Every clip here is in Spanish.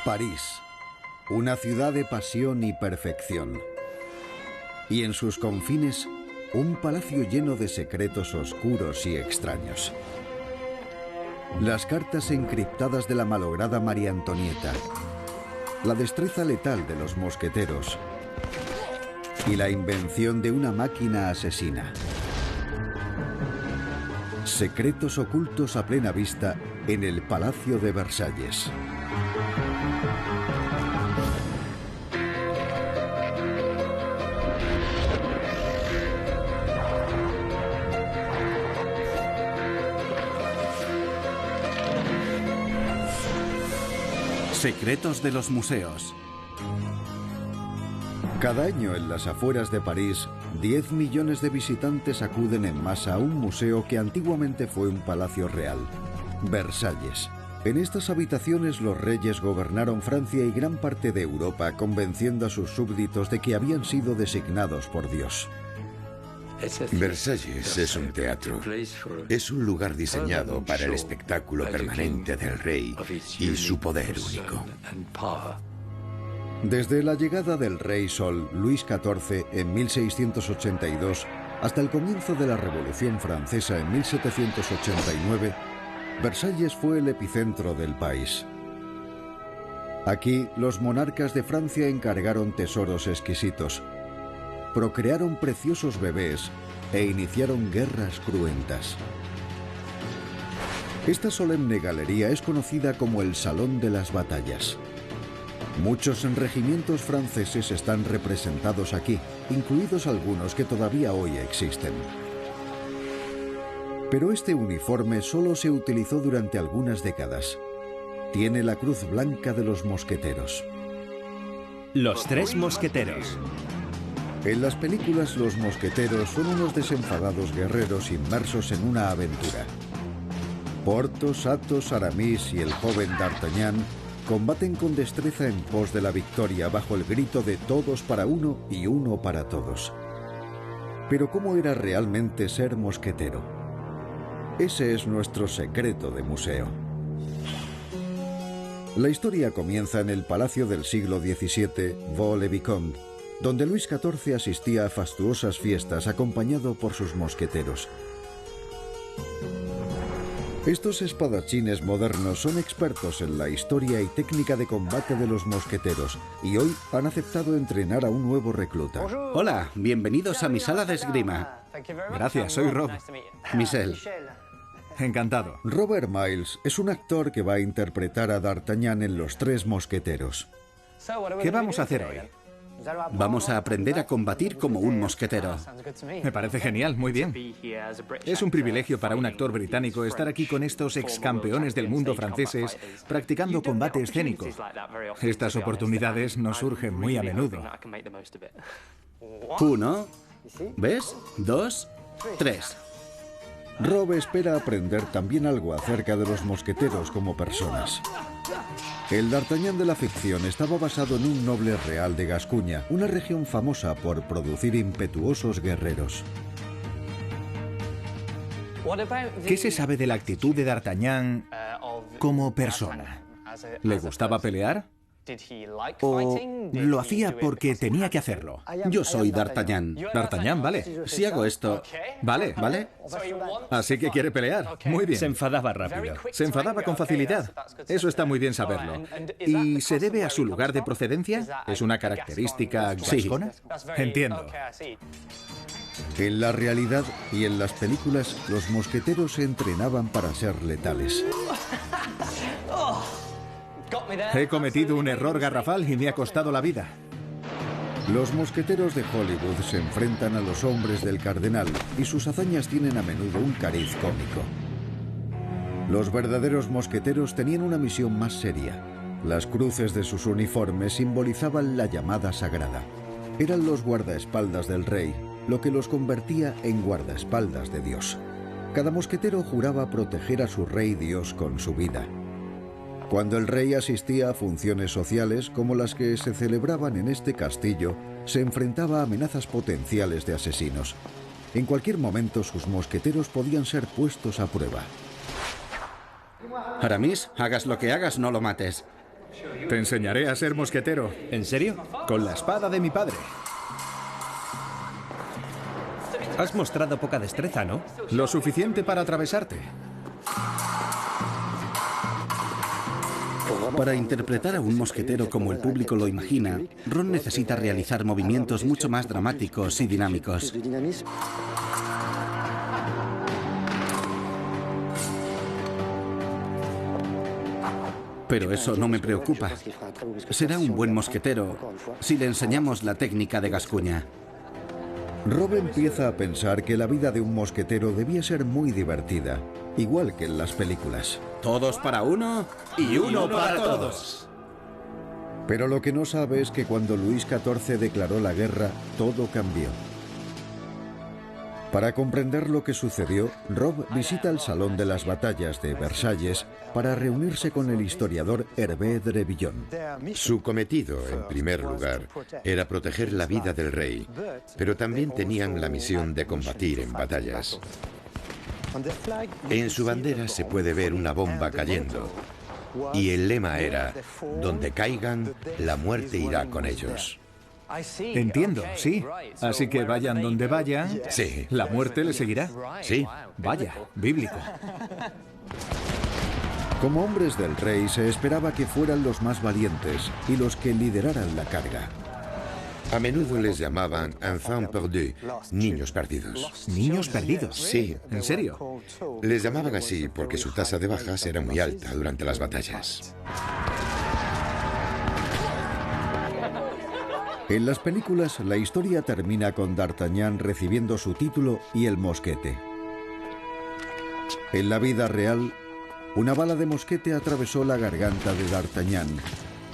París, una ciudad de pasión y perfección. Y en sus confines, un palacio lleno de secretos oscuros y extraños. Las cartas encriptadas de la malograda María Antonieta, la destreza letal de los mosqueteros y la invención de una máquina asesina. Secretos ocultos a plena vista en el Palacio de Versalles. Secretos de los museos. Cada año en las afueras de París, 10 millones de visitantes acuden en masa a un museo que antiguamente fue un palacio real, Versalles. En estas habitaciones los reyes gobernaron Francia y gran parte de Europa, convenciendo a sus súbditos de que habían sido designados por Dios. Versalles es un teatro. Es un lugar diseñado para el espectáculo permanente del rey y su poder único. Desde la llegada del rey Sol, Luis XIV, en 1682, hasta el comienzo de la Revolución Francesa en 1789, Versalles fue el epicentro del país. Aquí, los monarcas de Francia encargaron tesoros exquisitos, procrearon preciosos bebés e iniciaron guerras cruentas. Esta solemne galería es conocida como el Salón de las Batallas. Muchos regimientos franceses están representados aquí, incluidos algunos que todavía hoy existen. Pero este uniforme solo se utilizó durante algunas décadas. Tiene la cruz blanca de los mosqueteros. Los tres mosqueteros. En las películas, los mosqueteros son unos desenfadados guerreros inmersos en una aventura. Porthos, Athos, Aramis y el joven D'Artagnan combaten con destreza en pos de la victoria bajo el grito de todos para uno y uno para todos. Pero ¿cómo era realmente ser mosquetero? Ese es nuestro secreto de museo. La historia comienza en el palacio del siglo XVII, Vaux-le-Vicomte, donde Luis XIV asistía a fastuosas fiestas acompañado por sus mosqueteros. Estos espadachines modernos son expertos en la historia y técnica de combate de los mosqueteros y hoy han aceptado entrenar a un nuevo recluta. Hola, bienvenidos a mi sala de esgrima. Gracias, soy Rob. Michel. Encantado. Robert Miles es un actor que va a interpretar a D'Artagnan en Los Tres Mosqueteros. ¿Qué vamos a hacer hoy? Vamos a aprender a combatir como un mosquetero. Me parece genial, muy bien. Es un privilegio para un actor británico estar aquí con estos ex campeones del mundo franceses practicando combate escénico. Estas oportunidades nos surgen muy a menudo. 1, ¿ves? 2, 3. Rob espera aprender también algo acerca de los mosqueteros como personas. El D'Artagnan de la ficción estaba basado en un noble real de Gascuña, una región famosa por producir impetuosos guerreros. ¿Qué se sabe de la actitud de D'Artagnan como persona? ¿Le gustaba pelear? ¿O lo hacía porque tenía que hacerlo? Yo soy D'Artagnan. D'Artagnan, vale. Si hago esto, Vale. ¿vale? Así que quiere pelear. Muy bien. Se enfadaba rápido. Se enfadaba con facilidad. Eso está muy bien saberlo. ¿Y se debe a su lugar de procedencia? ¿Es una característica gascona? Entiendo. En la realidad y en las películas, los mosqueteros se entrenaban para ser letales. He cometido un error garrafal y me ha costado la vida. Los mosqueteros de Hollywood se enfrentan a los hombres del cardenal y sus hazañas tienen a menudo un cariz cómico. Los verdaderos mosqueteros tenían una misión más seria. Las cruces de sus uniformes simbolizaban la llamada sagrada. Eran los guardaespaldas del rey, lo que los convertía en guardaespaldas de Dios. Cada mosquetero juraba proteger a su rey Dios con su vida. Cuando el rey asistía a funciones sociales como las que se celebraban en este castillo, se enfrentaba a amenazas potenciales de asesinos. En cualquier momento sus mosqueteros podían ser puestos a prueba. Aramis, hagas lo que hagas, no lo mates. Te enseñaré a ser mosquetero. ¿En serio? Con la espada de mi padre. Has mostrado poca destreza, ¿no? Lo suficiente para atravesarte. Para interpretar a un mosquetero como el público lo imagina, Ron necesita realizar movimientos mucho más dramáticos y dinámicos. Pero eso no me preocupa. Será un buen mosquetero si le enseñamos la técnica de Gascuña. Rob empieza a pensar que la vida de un mosquetero debía ser muy divertida, igual que en las películas. Todos para uno y uno para todos. Pero lo que no sabe es que cuando Luis XIV declaró la guerra, todo cambió. Para comprender lo que sucedió, Rob visita el Salón de las Batallas de Versalles para reunirse con el historiador Hervé de Villon. Su cometido, en primer lugar, era proteger la vida del rey, pero también tenían la misión de combatir en batallas. En su bandera se puede ver una bomba cayendo, y el lema era: donde caigan, la muerte irá con ellos. Entiendo, sí. Así que vayan donde vayan, Sí. la muerte le seguirá. Sí. Vaya, bíblico. Como hombres del rey, se esperaba que fueran los más valientes y los que lideraran la carga. A menudo les llamaban enfants perdus, niños perdidos. ¿Niños perdidos? Sí. ¿En serio? Les llamaban así porque su tasa de bajas era muy alta durante las batallas. En las películas, la historia termina con D'Artagnan recibiendo su título y el mosquete. En la vida real, una bala de mosquete atravesó la garganta de D'Artagnan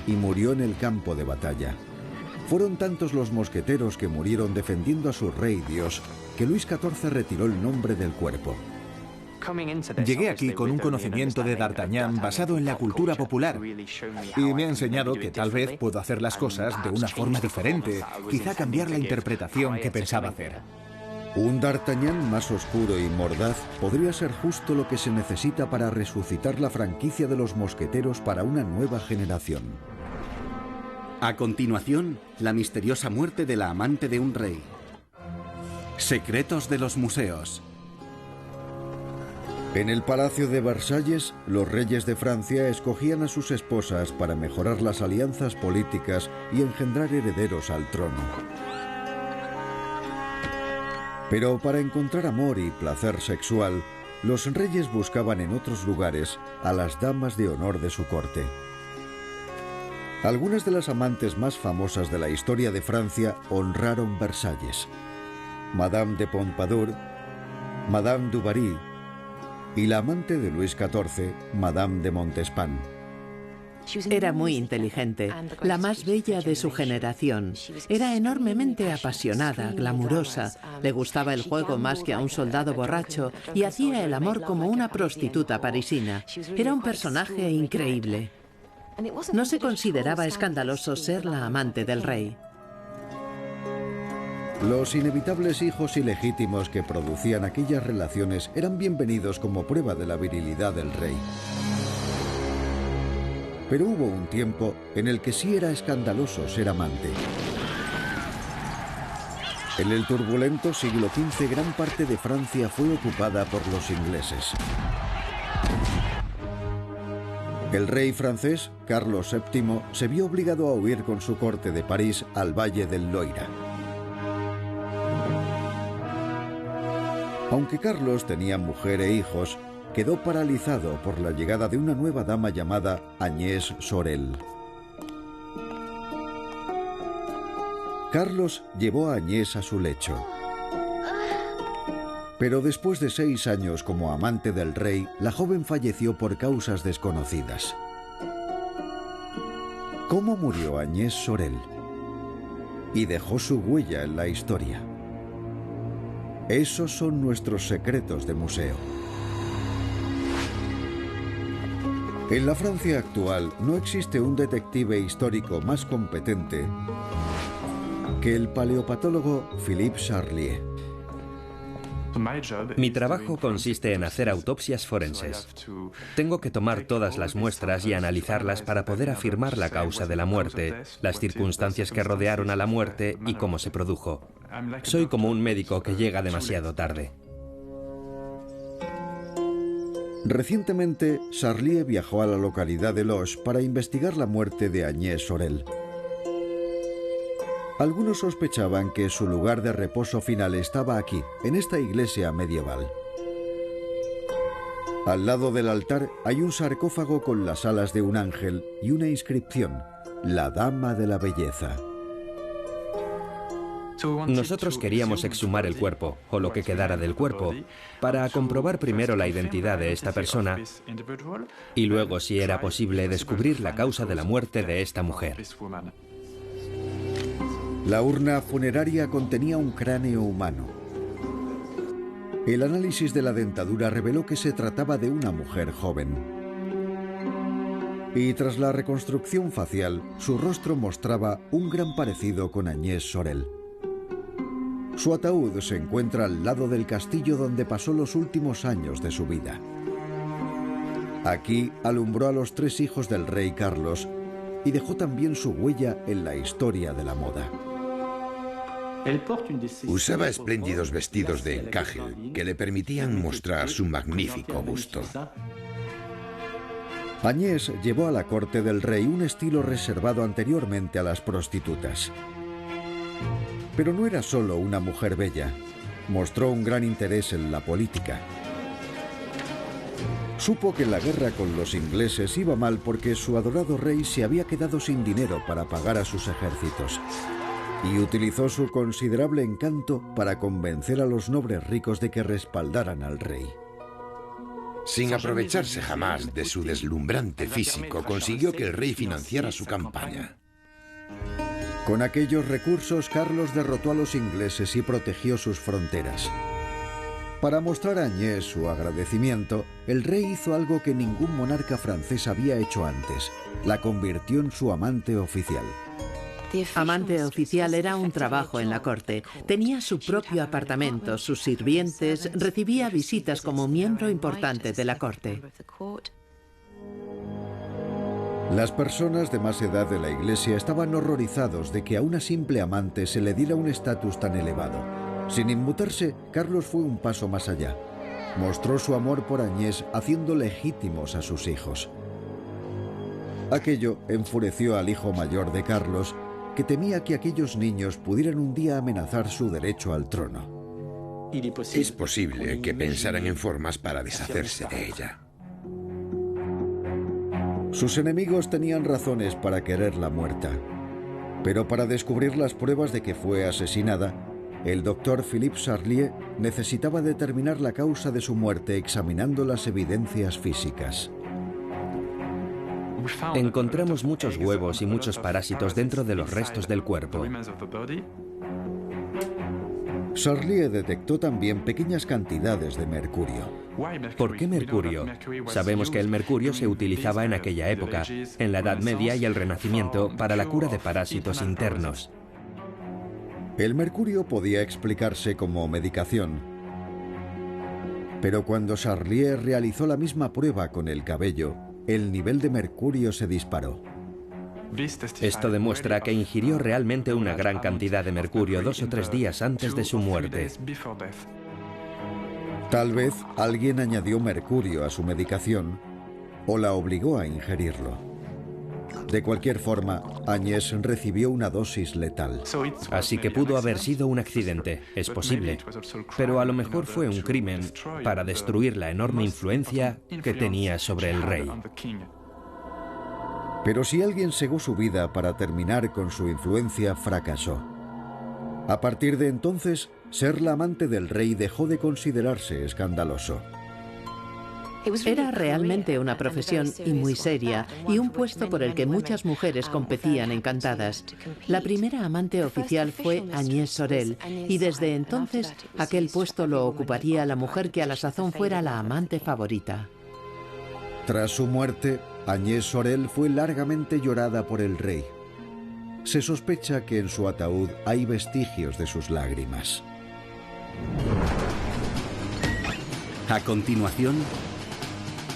y murió en el campo de batalla. Fueron tantos los mosqueteros que murieron defendiendo a su rey Dios que Luis XIV retiró el nombre del cuerpo. Llegué aquí con un conocimiento de D'Artagnan basado en la cultura popular y me ha enseñado que tal vez puedo hacer las cosas de una forma diferente, quizá cambiar la interpretación que pensaba hacer. Un D'Artagnan más oscuro y mordaz podría ser justo lo que se necesita para resucitar la franquicia de los mosqueteros para una nueva generación. A continuación, la misteriosa muerte de la amante de un rey. Secretos de los museos. En el Palacio de Versalles, los reyes de Francia escogían a sus esposas para mejorar las alianzas políticas y engendrar herederos al trono. Pero para encontrar amor y placer sexual, los reyes buscaban en otros lugares a las damas de honor de su corte. Algunas de las amantes más famosas de la historia de Francia honraron Versalles: Madame de Pompadour, Madame du Barry y la amante de Luis XIV, Madame de Montespan. Era muy inteligente, la más bella de su generación. Era enormemente apasionada, glamurosa. Le gustaba el juego más que a un soldado borracho y hacía el amor como una prostituta parisina. Era un personaje increíble. No se consideraba escandaloso ser la amante del rey. Los inevitables hijos ilegítimos que producían aquellas relaciones eran bienvenidos como prueba de la virilidad del rey. Pero hubo un tiempo en el que sí era escandaloso ser amante. En el turbulento siglo XV, gran parte de Francia fue ocupada por los ingleses. El rey francés, Carlos VII, se vio obligado a huir con su corte de París al valle del Loira. Aunque Carlos tenía mujer e hijos, quedó paralizado por la llegada de una nueva dama llamada Agnès Sorel. Carlos llevó a Agnès a su lecho. Pero después de 6 años como amante del rey, la joven falleció por causas desconocidas. ¿Cómo murió Agnès Sorel? Y dejó su huella en la historia. Esos son nuestros secretos de museo. En la Francia actual no existe un detective histórico más competente que el paleopatólogo Philippe Charlier. Mi trabajo consiste en hacer autopsias forenses. Tengo que tomar todas las muestras y analizarlas para poder afirmar la causa de la muerte, las circunstancias que rodearon a la muerte y cómo se produjo. Soy como un médico que llega demasiado tarde. Recientemente, Charlier viajó a la localidad de Loches para investigar la muerte de Agnès Sorel. Algunos sospechaban que su lugar de reposo final estaba aquí, en esta iglesia medieval. Al lado del altar hay un sarcófago con las alas de un ángel y una inscripción: La Dama de la Belleza. Nosotros queríamos exhumar el cuerpo, o lo que quedara del cuerpo, para comprobar primero la identidad de esta persona y luego, si era posible, descubrir la causa de la muerte de esta mujer. La urna funeraria contenía un cráneo humano. El análisis de la dentadura reveló que se trataba de una mujer joven. Y tras la reconstrucción facial, su rostro mostraba un gran parecido con Agnès Sorel. Su ataúd se encuentra al lado del castillo donde pasó los últimos años de su vida. Aquí alumbró a los 3 hijos del rey Carlos y dejó también su huella en la historia de la moda. Usaba espléndidos vestidos de encaje que le permitían mostrar su magnífico busto. Agnès llevó a la corte del rey un estilo reservado anteriormente a las prostitutas. Pero no era solo una mujer bella. Mostró un gran interés en la política. Supo que la guerra con los ingleses iba mal porque su adorado rey se había quedado sin dinero para pagar a sus ejércitos. Y utilizó su considerable encanto para convencer a los nobles ricos de que respaldaran al rey. Sin aprovecharse jamás de su deslumbrante físico, consiguió que el rey financiara su campaña. Con aquellos recursos, Carlos derrotó a los ingleses y protegió sus fronteras. Para mostrar a Agnès su agradecimiento, el rey hizo algo que ningún monarca francés había hecho antes: la convirtió en su amante oficial. Amante oficial era un trabajo en la corte. Tenía su propio apartamento, sus sirvientes, recibía visitas como miembro importante de la corte. Las personas de más edad de la iglesia estaban horrorizados de que a una simple amante se le diera un estatus tan elevado. Sin inmutarse, Carlos fue un paso más allá. Mostró su amor por Agnès haciendo legítimos a sus hijos. Aquello enfureció al hijo mayor de Carlos, que temía que aquellos niños pudieran un día amenazar su derecho al trono. Es posible que pensaran en formas para deshacerse de ella. Sus enemigos tenían razones para quererla muerta. Pero para descubrir las pruebas de que fue asesinada, el doctor Philippe Charlier necesitaba determinar la causa de su muerte examinando las evidencias físicas. Encontramos muchos huevos y muchos parásitos dentro de los restos del cuerpo. Charlier detectó también pequeñas cantidades de mercurio. ¿Por qué mercurio? Sabemos que el mercurio se utilizaba en aquella época, en la Edad Media y el Renacimiento, para la cura de parásitos internos. El mercurio podía explicarse como medicación. Pero cuando Charlier realizó la misma prueba con el cabello, el nivel de mercurio se disparó. Esto demuestra que ingirió realmente una gran cantidad de mercurio 2 o 3 días antes de su muerte. Tal vez alguien añadió mercurio a su medicación o la obligó a ingerirlo. De cualquier forma, Agnès recibió una dosis letal. Así que pudo haber sido un accidente, es posible. Pero a lo mejor fue un crimen para destruir la enorme influencia que tenía sobre el rey. Pero si alguien cegó su vida para terminar con su influencia, fracasó. A partir de entonces, ser la amante del rey dejó de considerarse escandaloso. Era realmente una profesión y muy seria, y un puesto por el que muchas mujeres competían encantadas. La primera amante oficial fue Agnès Sorel, y desde entonces aquel puesto lo ocuparía la mujer que a la sazón fuera la amante favorita. Tras su muerte, Agnès Sorel fue largamente llorada por el rey. Se sospecha que en su ataúd hay vestigios de sus lágrimas. A continuación,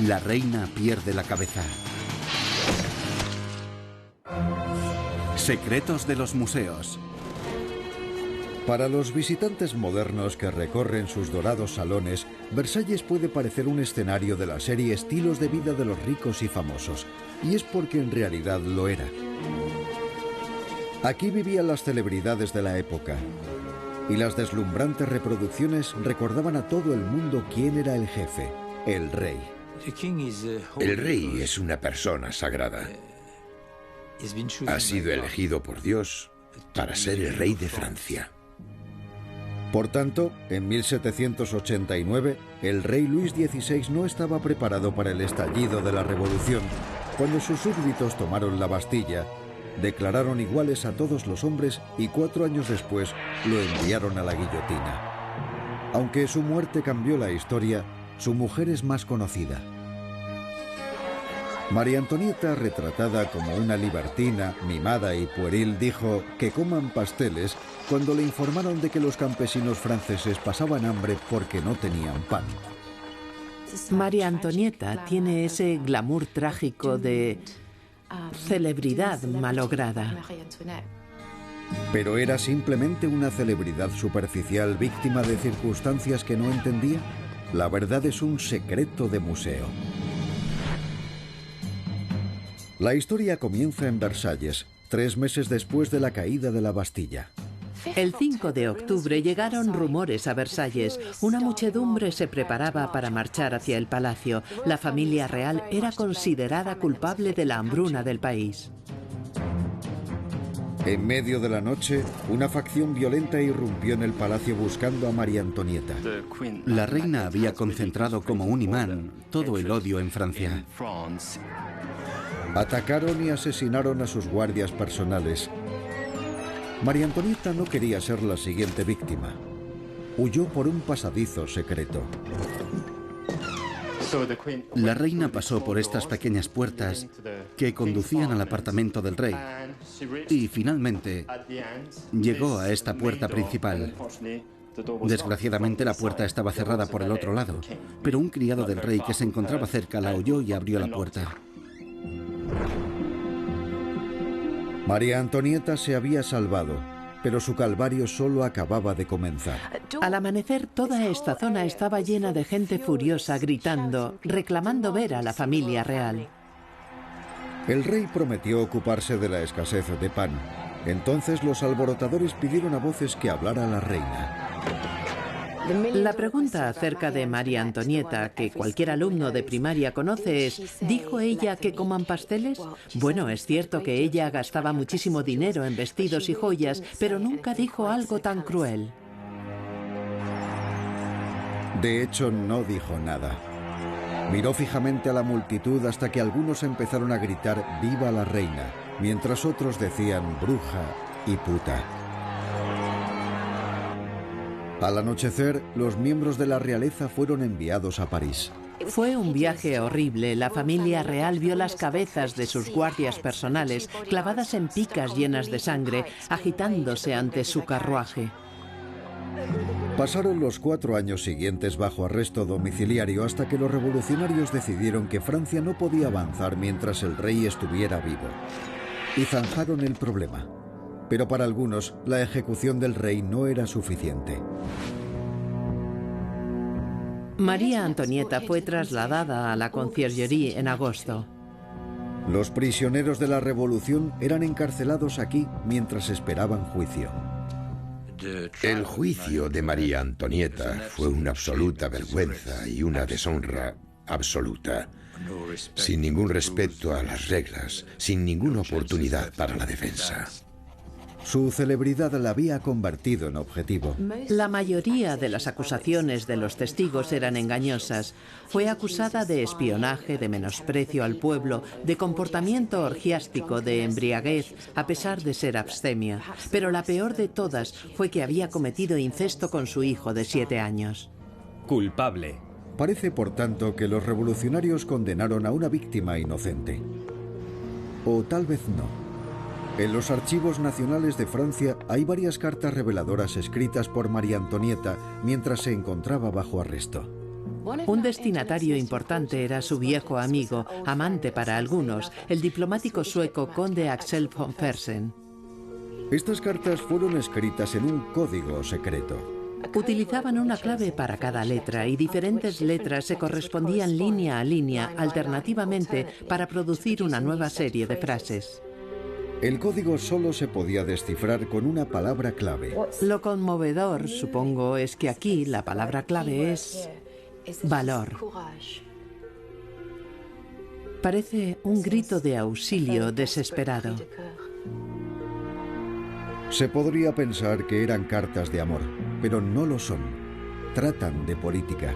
la reina pierde la cabeza. Secretos de los museos. Para los visitantes modernos que recorren sus dorados salones, Versalles puede parecer un escenario de la serie Estilos de vida de los ricos y famosos, y es porque en realidad lo era. Aquí vivían las celebridades de la época, y las deslumbrantes reproducciones recordaban a todo el mundo quién era el jefe, el rey. El rey es una persona sagrada. Ha sido elegido por Dios para ser el rey de Francia. Por tanto, en 1789, el rey Luis XVI no estaba preparado para el estallido de la Revolución, cuando sus súbditos tomaron la Bastilla, declararon iguales a todos los hombres y 4 años después lo enviaron a la guillotina. Aunque su muerte cambió la historia, su mujer es más conocida. María Antonieta, retratada como una libertina, mimada y pueril, dijo que coman pasteles cuando le informaron de que los campesinos franceses pasaban hambre porque no tenían pan. María Antonieta tiene ese glamour trágico de celebridad malograda. ¿Pero era simplemente una celebridad superficial víctima de circunstancias que no entendía? La verdad es un secreto de museo. La historia comienza en Versalles, 3 meses después de la caída de la Bastilla. El 5 de octubre llegaron rumores a Versalles. Una muchedumbre se preparaba para marchar hacia el palacio. La familia real era considerada culpable de la hambruna del país. En medio de la noche, una facción violenta irrumpió en el palacio buscando a María Antonieta. La reina había concentrado como un imán todo el odio en Francia. Atacaron y asesinaron a sus guardias personales. María Antonieta no quería ser la siguiente víctima. Huyó por un pasadizo secreto. La reina pasó por estas pequeñas puertas que conducían al apartamento del rey y finalmente llegó a esta puerta principal. Desgraciadamente la puerta estaba cerrada por el otro lado, pero un criado del rey que se encontraba cerca la oyó y abrió la puerta. María Antonieta se había salvado, pero su calvario solo acababa de comenzar. Al amanecer, toda esta zona estaba llena de gente furiosa, gritando, reclamando ver a la familia real. El rey prometió ocuparse de la escasez de pan. Entonces los alborotadores pidieron a voces que hablara la reina. La pregunta acerca de María Antonieta, que cualquier alumno de primaria conoce, es: ¿dijo ella que coman pasteles? Bueno, es cierto que ella gastaba muchísimo dinero en vestidos y joyas, pero nunca dijo algo tan cruel. De hecho, no dijo nada. Miró fijamente a la multitud hasta que algunos empezaron a gritar «¡Viva la reina!», mientras otros decían «bruja» y «puta». Al anochecer, los miembros de la realeza fueron enviados a París. Fue un viaje horrible. La familia real vio las cabezas de sus guardias personales clavadas en picas llenas de sangre, agitándose ante su carruaje. Pasaron los 4 años siguientes bajo arresto domiciliario hasta que los revolucionarios decidieron que Francia no podía avanzar mientras el rey estuviera vivo. Y zanjaron el problema. Pero para algunos, la ejecución del rey no era suficiente. María Antonieta fue trasladada a la Conciergerie en agosto. Los prisioneros de la revolución eran encarcelados aquí mientras esperaban juicio. El juicio de María Antonieta fue una absoluta vergüenza y una deshonra absoluta. Sin ningún respeto a las reglas, sin ninguna oportunidad para la defensa. Su celebridad la había convertido en objetivo. La mayoría de las acusaciones de los testigos eran engañosas. Fue acusada de espionaje, de menosprecio al pueblo, de comportamiento orgiástico, de embriaguez, a pesar de ser abstemia. Pero la peor de todas fue que había cometido incesto con su hijo de 7 años. Culpable. Parece, por tanto, que los revolucionarios condenaron a una víctima inocente. O tal vez no. En los archivos nacionales de Francia hay varias cartas reveladoras escritas por María Antonieta mientras se encontraba bajo arresto. Un destinatario importante era su viejo amigo, amante para algunos, el diplomático sueco conde Axel von Fersen. Estas cartas fueron escritas en un código secreto. Utilizaban una clave para cada letra y diferentes letras se correspondían línea a línea alternativamente para producir una nueva serie de frases. El código solo se podía descifrar con una palabra clave. Lo conmovedor, supongo, es que aquí la palabra clave es valor. Parece un grito de auxilio desesperado. Se podría pensar que eran cartas de amor, pero no lo son. Tratan de política.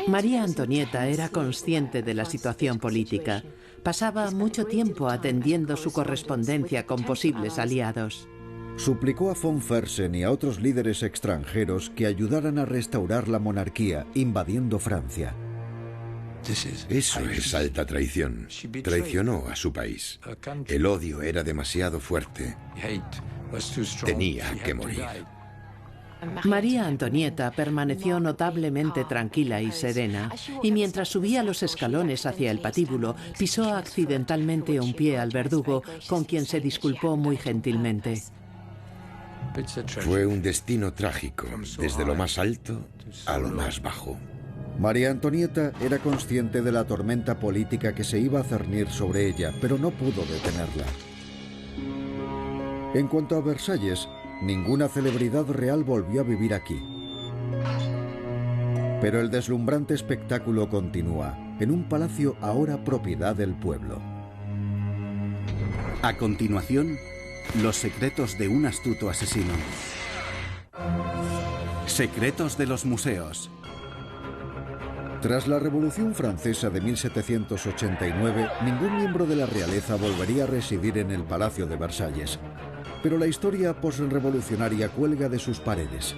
María Antonieta era consciente de la situación política. Pasaba mucho tiempo atendiendo su correspondencia con posibles aliados. Suplicó a von Fersen y a otros líderes extranjeros que ayudaran a restaurar la monarquía, invadiendo Francia. Eso es alta traición. Traicionó a su país. El odio era demasiado fuerte. Tenía que morir. María Antonieta permaneció notablemente tranquila y serena, y mientras subía los escalones hacia el patíbulo, pisó accidentalmente un pie al verdugo, con quien se disculpó muy gentilmente. Fue un destino trágico, desde lo más alto a lo más bajo. María Antonieta era consciente de la tormenta política que se iba a cernir sobre ella, pero no pudo detenerla. En cuanto a Versalles, ninguna celebridad real volvió a vivir aquí. Pero el deslumbrante espectáculo continúa, en un palacio ahora propiedad del pueblo. A continuación, los secretos de un astuto asesino. Secretos de los museos. Tras la Revolución Francesa de 1789, ningún miembro de la realeza volvería a residir en el Palacio de Versalles. Pero la historia posrevolucionaria cuelga de sus paredes.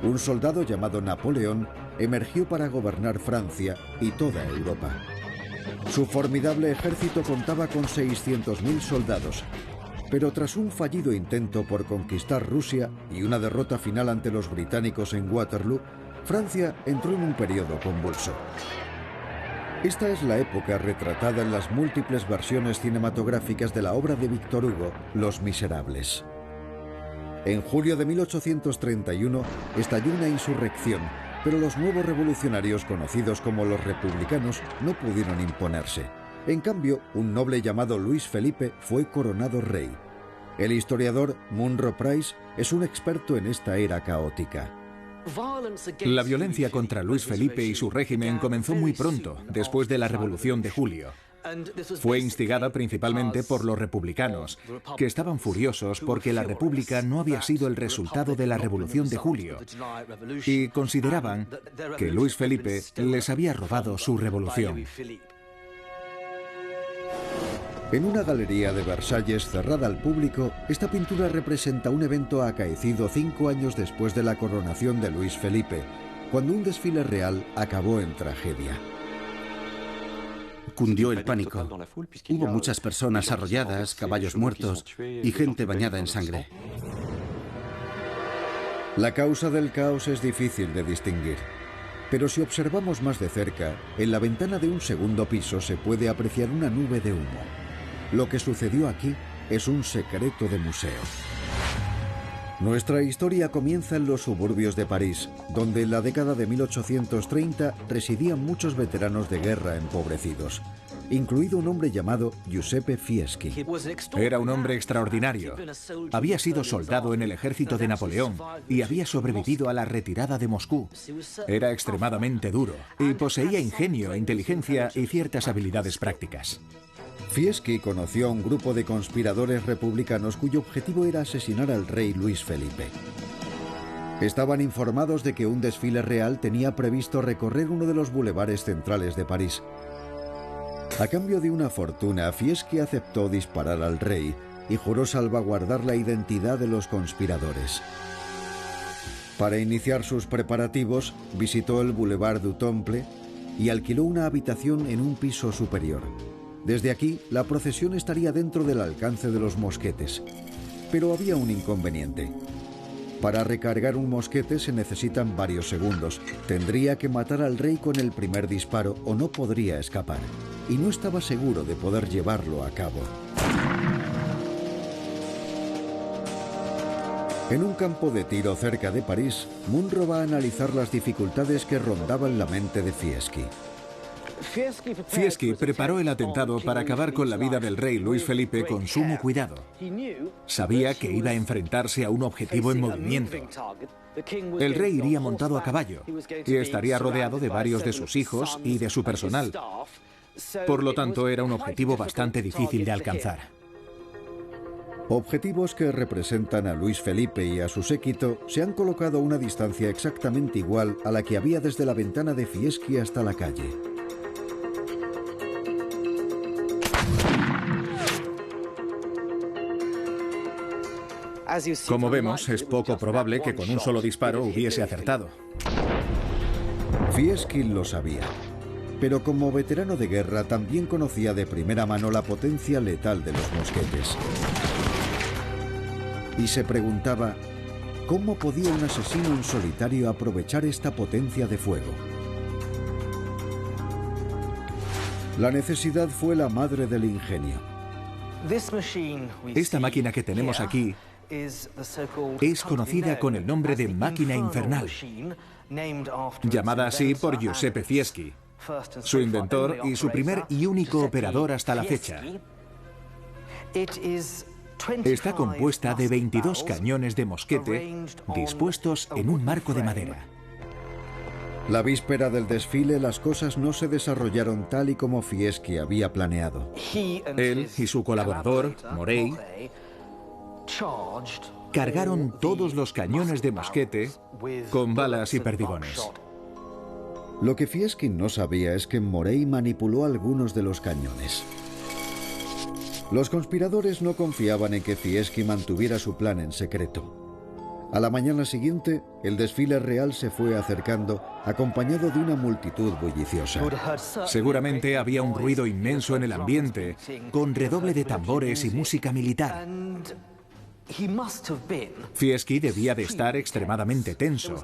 Un soldado llamado Napoleón emergió para gobernar Francia y toda Europa. Su formidable ejército contaba con 600.000 soldados, pero tras un fallido intento por conquistar Rusia y una derrota final ante los británicos en Waterloo, Francia entró en un periodo convulso. Esta es la época retratada en las múltiples versiones cinematográficas de la obra de Víctor Hugo, Los Miserables. En julio de 1831 estalló una insurrección, pero los nuevos revolucionarios, conocidos como los republicanos, no pudieron imponerse. En cambio, un noble llamado Luis Felipe fue coronado rey. El historiador Munro Price es un experto en esta era caótica. La violencia contra Luis Felipe y su régimen comenzó muy pronto, después de la Revolución de Julio. Fue instigada principalmente por los republicanos, que estaban furiosos porque la República no había sido el resultado de la Revolución de Julio y consideraban que Luis Felipe les había robado su revolución. En una galería de Versalles cerrada al público, esta pintura representa un evento acaecido 5 años después de la coronación de Luis Felipe, cuando un desfile real acabó en tragedia. Cundió el pánico. Hubo muchas personas arrolladas, caballos muertos y gente bañada en sangre. La causa del caos es difícil de distinguir, pero si observamos más de cerca, en la ventana de un segundo piso se puede apreciar una nube de humo. Lo que sucedió aquí es un secreto de museo. Nuestra historia comienza en los suburbios de París, donde en la década de 1830 residían muchos veteranos de guerra empobrecidos, incluido un hombre llamado Giuseppe Fieschi. Era un hombre extraordinario. Había sido soldado en el ejército de Napoleón y había sobrevivido a la retirada de Moscú. Era extremadamente duro y poseía ingenio, inteligencia y ciertas habilidades prácticas. Fieschi conoció a un grupo de conspiradores republicanos cuyo objetivo era asesinar al rey Luis Felipe. Estaban informados de que un desfile real tenía previsto recorrer uno de los bulevares centrales de París. A cambio de una fortuna, Fieschi aceptó disparar al rey y juró salvaguardar la identidad de los conspiradores. Para iniciar sus preparativos, visitó el Boulevard du Temple y alquiló una habitación en un piso superior. Desde aquí, la procesión estaría dentro del alcance de los mosquetes. Pero había un inconveniente. Para recargar un mosquete se necesitan varios segundos. Tendría que matar al rey con el primer disparo o no podría escapar. Y no estaba seguro de poder llevarlo a cabo. En un campo de tiro cerca de París, Munro va a analizar las dificultades que rondaban la mente de Fieschi. Fieschi preparó el atentado para acabar con la vida del rey Luis Felipe con sumo cuidado. Sabía que iba a enfrentarse a un objetivo en movimiento. El rey iría montado a caballo y estaría rodeado de varios de sus hijos y de su personal. Por lo tanto, era un objetivo bastante difícil de alcanzar. Objetivos que representan a Luis Felipe y a su séquito se han colocado a una distancia exactamente igual a la que había desde la ventana de Fieschi hasta la calle. Como vemos, es poco probable que con un solo disparo hubiese acertado. Fieschi lo sabía, pero como veterano de guerra también conocía de primera mano la potencia letal de los mosquetes. Y se preguntaba, ¿cómo podía un asesino en solitario aprovechar esta potencia de fuego? La necesidad fue la madre del ingenio. Esta máquina que tenemos aquí es conocida con el nombre de máquina infernal, llamada así por Giuseppe Fieschi, su inventor y su primer y único operador hasta la fecha. Está compuesta de 22 cañones de mosquete dispuestos en un marco de madera. La víspera del desfile, las cosas no se desarrollaron tal y como Fieschi había planeado. Él y su colaborador, Morey, cargaron todos los cañones de mosquete con balas y perdigones. Lo que Fieschi no sabía es que Morey manipuló algunos de los cañones. Los conspiradores no confiaban en que Fieschi mantuviera su plan en secreto. A la mañana siguiente, el desfile real se fue acercando, acompañado de una multitud bulliciosa. Seguramente había un ruido inmenso en el ambiente, con redoble de tambores y música militar. Fieschi debía de estar extremadamente tenso.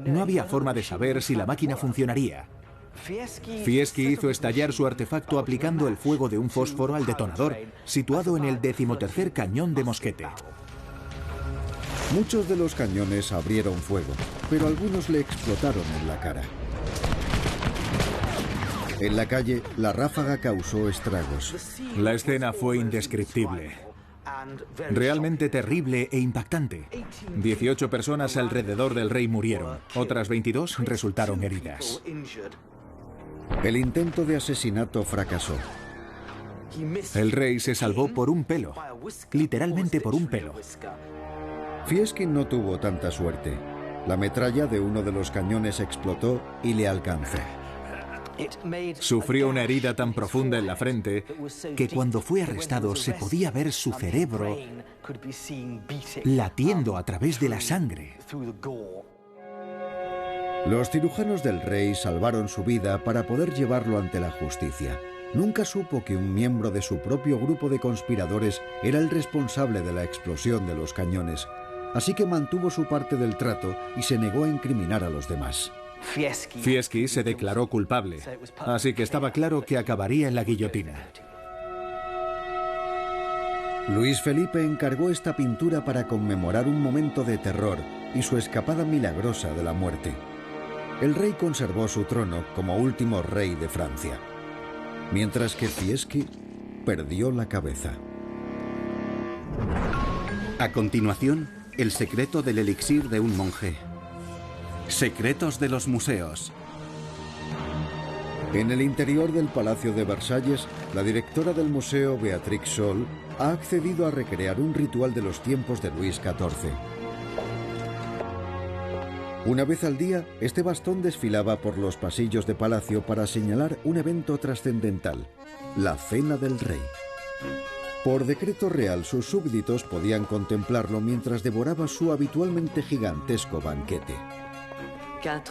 No había forma de saber si la máquina funcionaría. Fieschi hizo estallar su artefacto aplicando el fuego de un fósforo al detonador, situado en el 13º cañón de mosquete. Muchos de los cañones abrieron fuego, pero algunos le explotaron en la cara. En la calle, la ráfaga causó estragos. La escena fue indescriptible. Realmente terrible e impactante. 18 personas alrededor del rey murieron. Otras 22 resultaron heridas. El intento de asesinato fracasó. El rey se salvó por un pelo. Literalmente por un pelo. Fieschi no tuvo tanta suerte. La metralla de uno de los cañones explotó y le alcanzó. Sufrió una herida tan profunda en la frente que cuando fue arrestado se podía ver su cerebro latiendo a través de la sangre. Los cirujanos del rey salvaron su vida para poder llevarlo ante la justicia. Nunca supo que un miembro de su propio grupo de conspiradores era el responsable de la explosión de los cañones, así que mantuvo su parte del trato y se negó a incriminar a los demás. Fieschi se declaró culpable, así que estaba claro que acabaría en la guillotina. Luis Felipe encargó esta pintura para conmemorar un momento de terror y su escapada milagrosa de la muerte. El rey conservó su trono como último rey de Francia, mientras que Fieschi perdió la cabeza. A continuación, el secreto del elixir de un monje. Secretos de los museos. En el interior del Palacio de Versalles, la directora del museo, Beatrix Sol, ha accedido a recrear un ritual de los tiempos de Luis XIV. Una vez al día, este bastón desfilaba por los pasillos de palacio para señalar un evento trascendental, la Cena del Rey. Por decreto real, sus súbditos podían contemplarlo mientras devoraba su habitualmente gigantesco banquete.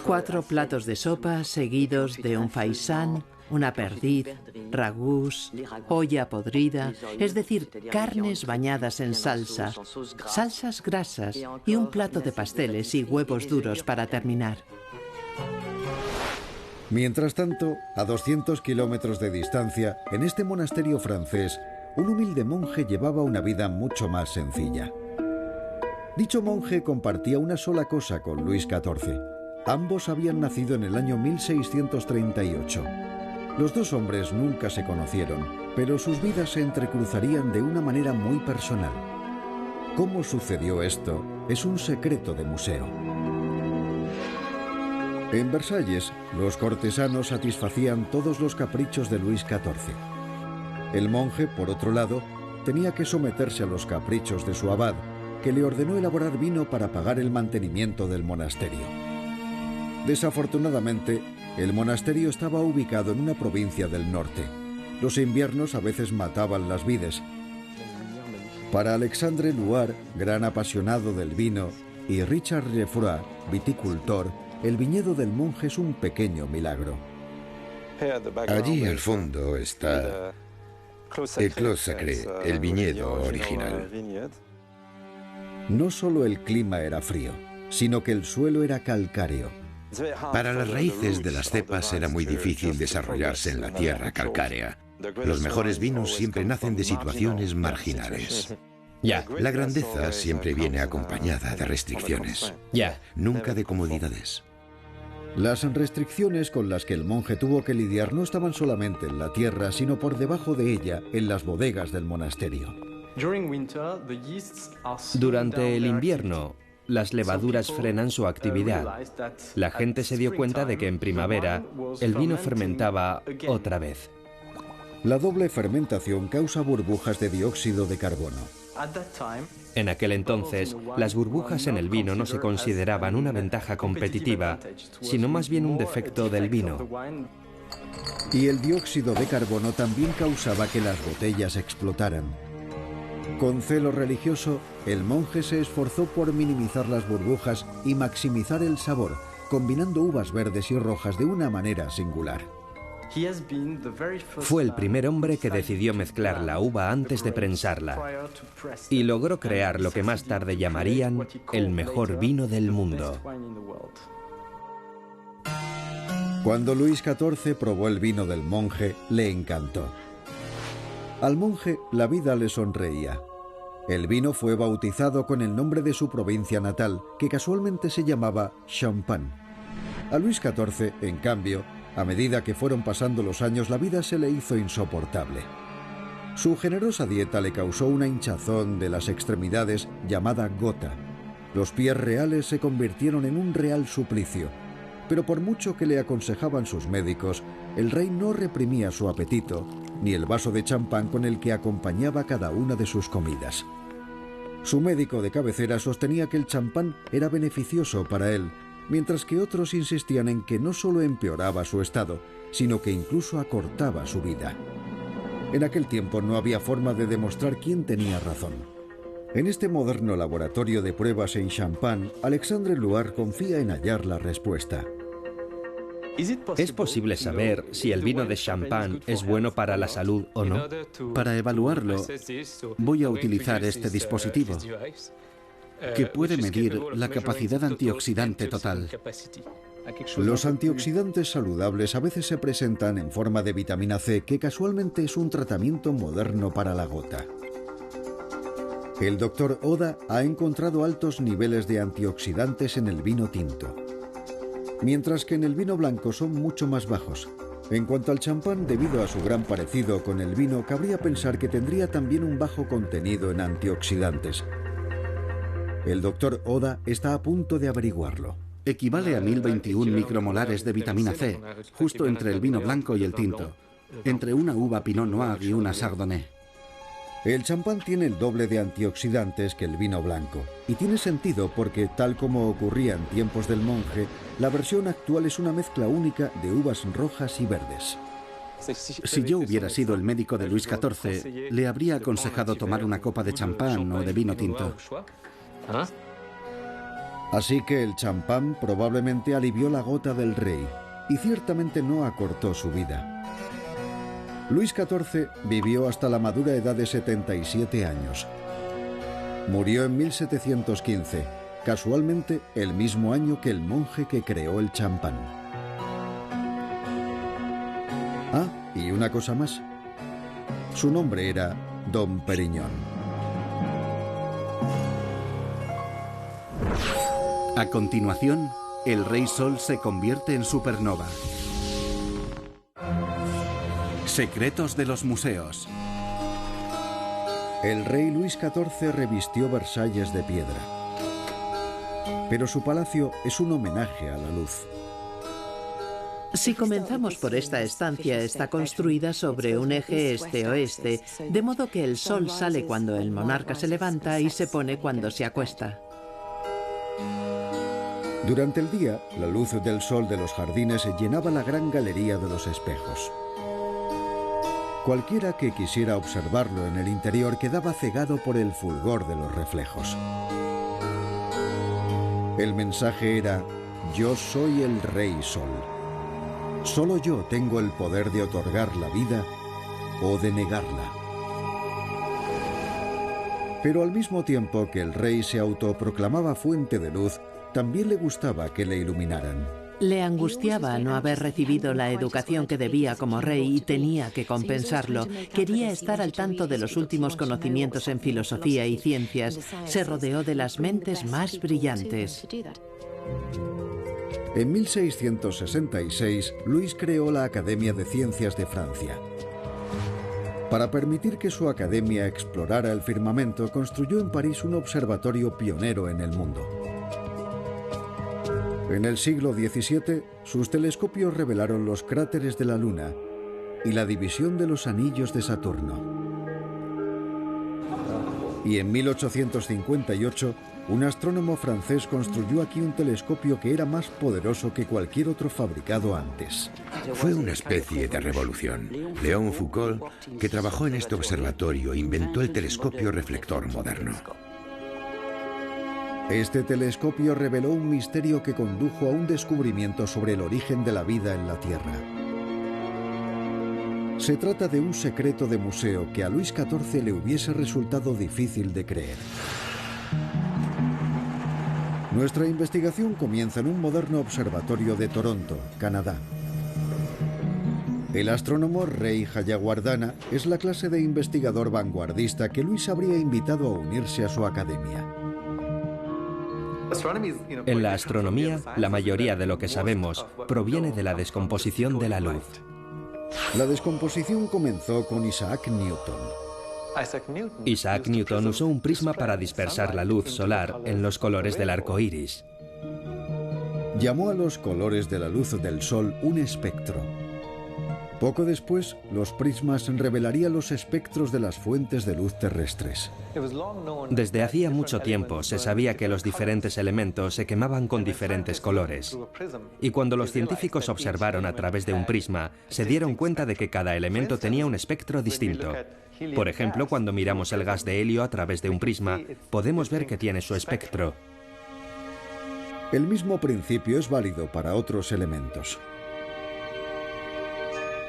4 platos de sopa seguidos de un faisán, una perdiz, ragús, olla podrida, es decir, carnes bañadas en salsa, salsas grasas y un plato de pasteles y huevos duros para terminar. Mientras tanto, a 200 kilómetros de distancia, en este monasterio francés, un humilde monje llevaba una vida mucho más sencilla. Dicho monje compartía una sola cosa con Luis XIV. Ambos habían nacido en el año 1638. Los dos hombres nunca se conocieron, pero sus vidas se entrecruzarían de una manera muy personal. ¿Cómo sucedió esto? Es un secreto de museo. En Versalles, los cortesanos satisfacían todos los caprichos de Luis XIV. El monje, por otro lado, tenía que someterse a los caprichos de su abad, que le ordenó elaborar vino para pagar el mantenimiento del monasterio. Desafortunadamente, el monasterio estaba ubicado en una provincia del norte. Los inviernos a veces mataban las vides. Para Alexandre Luart, gran apasionado del vino, y Richard Lefroy, viticultor, el viñedo del monje es un pequeño milagro. Allí al fondo está el Clos Sacré, el viñedo original. No solo el clima era frío, sino que el suelo era calcáreo. Para las raíces de las cepas era muy difícil desarrollarse en la tierra calcárea. Los mejores vinos siempre nacen de situaciones marginales. La grandeza siempre viene acompañada de restricciones. Nunca de comodidades. Las restricciones con las que el monje tuvo que lidiar no estaban solamente en la tierra, sino por debajo de ella, en las bodegas del monasterio. Durante el invierno, las levaduras frenan su actividad. La gente se dio cuenta de que en primavera el vino fermentaba otra vez. La doble fermentación causa burbujas de dióxido de carbono. En aquel entonces, las burbujas en el vino no se consideraban una ventaja competitiva, sino más bien un defecto del vino. Y el dióxido de carbono también causaba que las botellas explotaran. Con celo religioso, el monje se esforzó por minimizar las burbujas y maximizar el sabor, combinando uvas verdes y rojas de una manera singular. Fue el primer hombre que decidió mezclar la uva antes de prensarla y logró crear lo que más tarde llamarían el mejor vino del mundo. Cuando Luis XIV probó el vino del monje, le encantó. Al monje la vida le sonreía. El vino fue bautizado con el nombre de su provincia natal, que casualmente se llamaba Champagne. A Luis XIV, en cambio, a medida que fueron pasando los años, la vida se le hizo insoportable. Su generosa dieta le causó una hinchazón de las extremidades llamada gota. Los pies reales se convirtieron en un real suplicio. Pero por mucho que le aconsejaban sus médicos, el rey no reprimía su apetito, ni el vaso de champán con el que acompañaba cada una de sus comidas. Su médico de cabecera sostenía que el champán era beneficioso para él, mientras que otros insistían en que no solo empeoraba su estado, sino que incluso acortaba su vida. En aquel tiempo no había forma de demostrar quién tenía razón. En este moderno laboratorio de pruebas en Champagne, Alexandre Luart confía en hallar la respuesta. ¿Es posible saber si el vino de Champagne es bueno para la salud o no? Para evaluarlo, voy a utilizar este dispositivo, que puede medir la capacidad antioxidante total. Los antioxidantes saludables a veces se presentan en forma de vitamina C, que casualmente es un tratamiento moderno para la gota. El doctor Oda ha encontrado altos niveles de antioxidantes en el vino tinto, mientras que en el vino blanco son mucho más bajos. En cuanto al champán, debido a su gran parecido con el vino, cabría pensar que tendría también un bajo contenido en antioxidantes. El doctor Oda está a punto de averiguarlo. Equivale a 1021 micromolares de vitamina C, justo entre el vino blanco y el tinto, entre una uva Pinot Noir y una Chardonnay. El champán tiene el doble de antioxidantes que el vino blanco, y tiene sentido porque, tal como ocurría en tiempos del monje, la versión actual es una mezcla única de uvas rojas y verdes. Si yo hubiera sido el médico de Luis XIV, le habría aconsejado tomar una copa de champán o de vino tinto. Así que el champán probablemente alivió la gota del rey y ciertamente no acortó su vida. Luis XIV vivió hasta la madura edad de 77 años. Murió en 1715, casualmente el mismo año que el monje que creó el champán. Ah, y una cosa más. Su nombre era Dom Perignon. A continuación, el Rey Sol se convierte en supernova. Secretos de los museos. El rey Luis XIV revistió Versalles de piedra. Pero su palacio es un homenaje a la luz. Si comenzamos por esta estancia, está construida sobre un eje este-oeste, de modo que el sol sale cuando el monarca se levanta y se pone cuando se acuesta. Durante el día, la luz del sol de los jardines llenaba la gran galería de los espejos. Cualquiera que quisiera observarlo en el interior quedaba cegado por el fulgor de los reflejos. El mensaje era: yo soy el Rey Sol. Solo yo tengo el poder de otorgar la vida o de negarla. Pero al mismo tiempo que el rey se autoproclamaba fuente de luz, también le gustaba que le iluminaran. Le angustiaba no haber recibido la educación que debía como rey y tenía que compensarlo. Quería estar al tanto de los últimos conocimientos en filosofía y ciencias. Se rodeó de las mentes más brillantes. En 1666, Luis creó la Academia de Ciencias de Francia. Para permitir que su academia explorara el firmamento, construyó en París un observatorio pionero en el mundo. En el siglo XVII, sus telescopios revelaron los cráteres de la Luna y la división de los anillos de Saturno. Y en 1858, un astrónomo francés construyó aquí un telescopio que era más poderoso que cualquier otro fabricado antes. Fue una especie de revolución. Léon Foucault, que trabajó en este observatorio, inventó el telescopio reflector moderno. Este telescopio reveló un misterio que condujo a un descubrimiento sobre el origen de la vida en la Tierra. Se trata de un secreto de museo que a Luis XIV le hubiese resultado difícil de creer. Nuestra investigación comienza en un moderno observatorio de Toronto, Canadá. El astrónomo Ray Hajawardana es la clase de investigador vanguardista que Luis habría invitado a unirse a su academia. En la astronomía, la mayoría de lo que sabemos proviene de la descomposición de la luz. La descomposición comenzó con Isaac Newton. Isaac Newton usó un prisma para dispersar la luz solar en los colores del arco iris. Llamó a los colores de la luz del sol un espectro. Poco después, los prismas revelarían los espectros de las fuentes de luz terrestres. Desde hacía mucho tiempo se sabía que los diferentes elementos se quemaban con diferentes colores. Y cuando los científicos observaron a través de un prisma, se dieron cuenta de que cada elemento tenía un espectro distinto. Por ejemplo, cuando miramos el gas de helio a través de un prisma, podemos ver que tiene su espectro. El mismo principio es válido para otros elementos.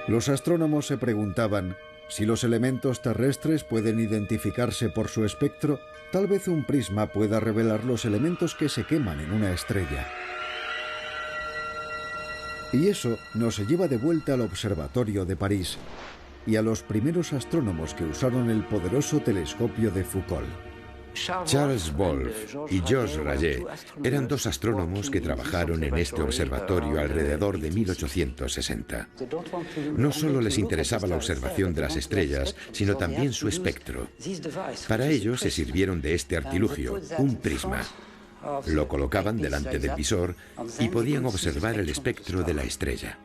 Los astrónomos se preguntaban, si los elementos terrestres pueden identificarse por su espectro, tal vez un prisma pueda revelar los elementos que se queman en una estrella. Y eso nos lleva de vuelta al observatorio de París y a los primeros astrónomos que usaron el poderoso telescopio de Foucault. Charles Wolf y Georges Rayet eran dos astrónomos que trabajaron en este observatorio alrededor de 1860. No solo les interesaba la observación de las estrellas, sino también su espectro. Para ello se sirvieron de este artilugio, un prisma. Lo colocaban delante del visor y podían observar el espectro de la estrella.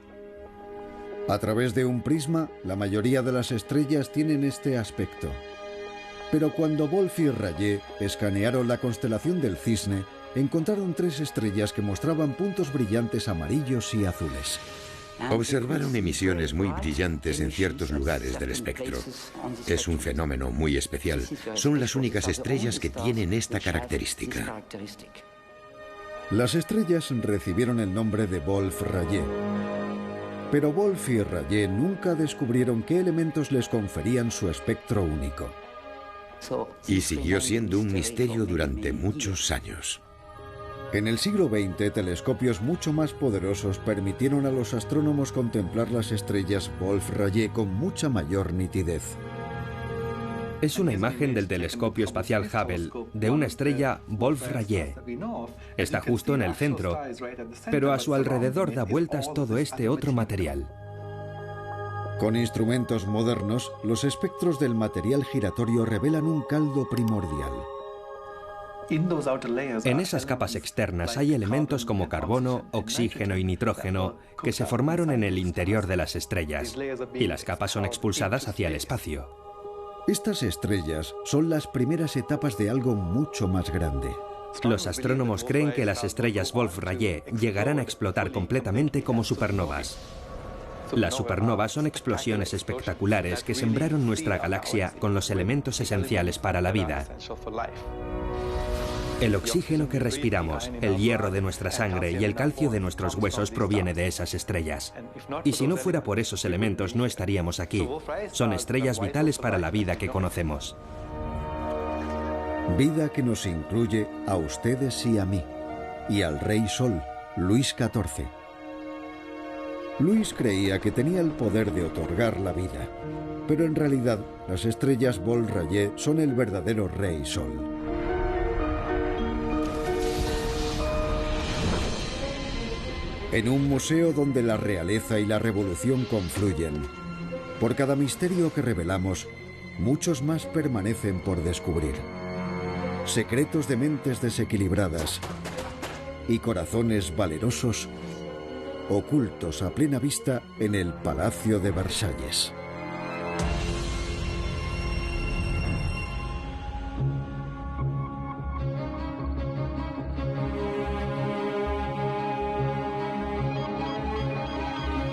A través de un prisma, la mayoría de las estrellas tienen este aspecto. Pero cuando Wolf y Rayet escanearon la constelación del Cisne, encontraron 3 estrellas que mostraban puntos brillantes amarillos y azules. Observaron emisiones muy brillantes en ciertos lugares del espectro. Es un fenómeno muy especial. Son las únicas estrellas que tienen esta característica. Las estrellas recibieron el nombre de Wolf-Rayet. Pero Wolf y Rayet nunca descubrieron qué elementos les conferían su espectro único. Y siguió siendo un misterio durante muchos años. En el siglo XX, telescopios mucho más poderosos permitieron a los astrónomos contemplar las estrellas Wolf-Rayet con mucha mayor nitidez. Es una imagen del telescopio espacial Hubble de una estrella Wolf-Rayet. Está justo en el centro, pero a su alrededor da vueltas todo este otro material. Con instrumentos modernos, los espectros del material giratorio revelan un caldo primordial. En esas capas externas hay elementos como carbono, oxígeno y nitrógeno que se formaron en el interior de las estrellas, y las capas son expulsadas hacia el espacio. Estas estrellas son las primeras etapas de algo mucho más grande. Los astrónomos creen que las estrellas Wolf-Rayet llegarán a explotar completamente como supernovas. Las supernovas son explosiones espectaculares que sembraron nuestra galaxia con los elementos esenciales para la vida. El oxígeno que respiramos, el hierro de nuestra sangre y el calcio de nuestros huesos proviene de esas estrellas. Y si no fuera por esos elementos no estaríamos aquí. Son estrellas vitales para la vida que conocemos. Vida que nos incluye a ustedes y a mí, y al Rey Sol, Luis XIV. Luis creía que tenía el poder de otorgar la vida, pero en realidad las estrellas Wolf-Rayet son el verdadero Rey Sol. En un museo donde la realeza y la revolución confluyen, por cada misterio que revelamos, muchos más permanecen por descubrir. Secretos de mentes desequilibradas y corazones valerosos ocultos a plena vista en el Palacio de Versalles.